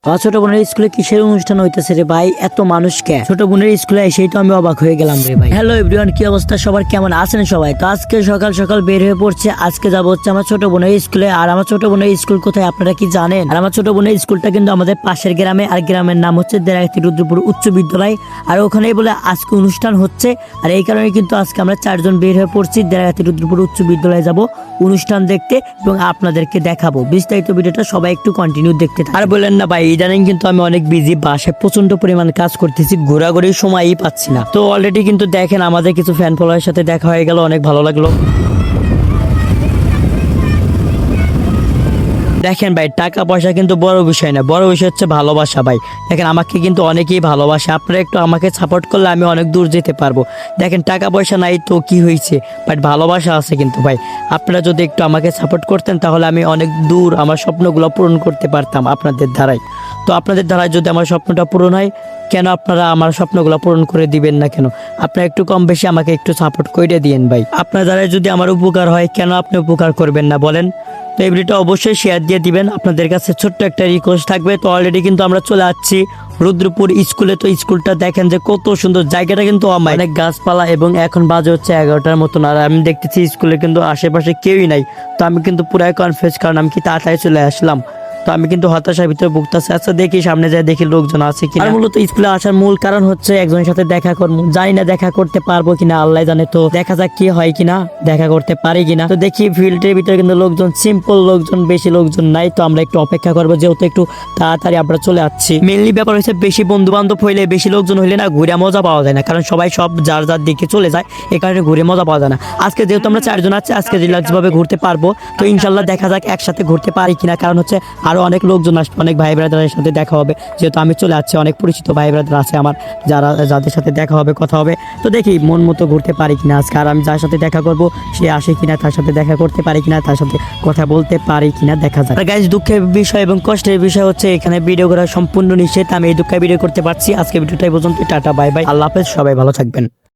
ছোট বোনের স্কুলে কিসের অনুষ্ঠান হইতেছে রে ভাই? এত মানুষ কে? ছোট বোনের স্কুলে এসেই তো আমি অবাক হয়ে গেলাম রে ভাই। হ্যালো এভরিওয়ান, কি অবস্থা সবার? কেমন আছেন সবাই? তো আজকে সকাল সকাল বের হয়ে পড়ছে। আজকে যাবো হচ্ছে আমার ছোট বোনের স্কুলে। আর আমার ছোট বোনের স্কুল কোথায় আপনারা কি জানেন? আর আমার ছোট বোনের স্কুলটা কিন্তু আমাদের পাশের গ্রামে, আর গ্রামের নাম হচ্ছে দেরাগাতি রুদ্রপুর উচ্চ বিদ্যালয়। আর ওখানেই বলে আজকে অনুষ্ঠান হচ্ছে। আর এই কারণে কিন্তু আজকে আমরা চারজন বের হয়ে পড়ছি, দেরাগাতি রুদ্রপুর উচ্চ বিদ্যালয়ে যাব অনুষ্ঠান দেখতে এবং আপনাদেরকে দেখাবো। বিস্তারিত ভিডিওটা সবাই একটু কন্টিনিউ দেখতে থাকুন। আর বলেন না ভাই, ইদানিং কিন্তু আমি অনেক বিজি, বাসায় প্রচন্ড পরিমাণ কাজ করতেছি, ঘোরাঘুরির সময়ই পাচ্ছি না। তো অলরেডি কিন্তু দেখেন আমাদের কিছু ফ্যান ফলোয়ারের সাথে দেখা হয়ে গেল, অনেক ভালো লাগলো। দেখেন ভাই, টাকা পয়সা কিন্তু বড় বিষয় না, বড় বিষয় হচ্ছে ভালোবাসা ভাই। দেখেন আমাকে কিন্তু অনেকেই ভালোবাসে, আপনারা একটু আমাকে সাপোর্ট করলে আমি অনেক দূর যেতে পারবো। দেখেন টাকা পয়সা নাই তো কি হয়েছে, বাট ভালোবাসা আছে কিন্তু ভাই। আপনারা যদি একটু আমাকে সাপোর্ট করতেন তাহলে আমি অনেক দূর আমার স্বপ্নগুলো পূরণ করতে পারতাম আপনাদের দ্বারাই। তো আপনাদের দ্বারাই যদি আমার স্বপ্নটা পূরণ হয়, কেন আপনারা আমার স্বপ্নগুলো পূরণ করে দিবেন না কেন? আপনারা একটু কম বেশি আমাকে একটু সাপোর্ট করে দিয়েন ভাই। আপনার দ্বারা যদি আমার উপকার হয়, কেন আপনি উপকার করবেন না বলেন? তো এই ভিডিওটা অবশ্যই শেয়ার দিয়ে দিবেন। আপনাদের কাছে ছোট্ট একটা রিকোয়েস্ট থাকবে। তো অলরেডি কিন্তু আমরা চলে আসছি রুদ্রপুর স্কুলে। তো স্কুলটা দেখেন যে কত সুন্দর, জায়গাটা কিন্তু অনেক গাছপালা, এবং এখন বাজে হচ্ছে 11টার মতন। আর আমি দেখতেছি স্কুলে কিন্তু আশেপাশে কেউই নাই। তো আমি কিন্তু পুরাই কনফিউজ, কারণ আমি কি তাড়াতাড়ি চলে আসলাম। তো আমি কিন্তু হতাশার ভিতরে ভুগতেছি। আচ্ছা দেখি সামনে যায়, দেখি লোকজন আছে কিনা। আর মূলত স্কুলে আসার মূল কারণ হচ্ছে একজনের সাথে দেখা করবো, জানি না দেখা করতে পারবো কিনা, আল্লাহ জানে। তো দেখা যাক কি হয় কিনা, দেখা করতে পারি কিনা। তো দেখি ফিল্ডের ভিতরে কিন্তু লোকজন সিম্পল, লোকজন বেশি লোকজন নাই। তো আমরা একটু অপেক্ষা করবো, যেহেতু একটু তাড়াতাড়ি আমরা চলে আসছি। মেনলি ব্যাপার হচ্ছে বেশি বন্ধু বান্ধব হইলে, বেশি লোকজন হইলে না ঘুরে মজা পাওয়া যায় না, কারণ সবাই সব যার যার দিকে চলে যায়, এই কারণে ঘুরে মজা পাওয়া যায় না। আজকে যেহেতু আমরা চারজন আছি, আজকে রিল্যাক্স ভাবে ঘুরতে পারবো। তো ইনশাল্লাহ দেখা যাক একসাথে ঘুরতে পারি কিনা, কারণ হচ্ছে আরো অনেক লোকজন আসবে, অনেক ভাই ব্রাদারের সাথে দেখা হবে। যেহেতু আমি চলে আসছি, অনেক পরিচিত ভাই ব্রাদার আছে আমার, যাদের সাথে দেখা হবে, কথা হবে। তো দেখি মন মতো ঘুরতে পারি কিনা আজকে। আর আমি যার সাথে দেখা করব সে আসে কিনা, তার সাথে দেখা করতে পারি কিনা, তার সাথে কথা বলতে পারি কিনা, দেখা যাক। গাইস, দুঃখের বিষয় এবং কষ্টের বিষয় হচ্ছে এখানে ভিডিও করা সম্পূর্ণ নিষেধ। আমি এই দুঃখে ভিডিও করতে পারছি। আজকে ভিডিওটাই পর্যন্ত। টাটা, বাই বাই, আল্লাহ হাফেজ, সবাই ভালো থাকবেন।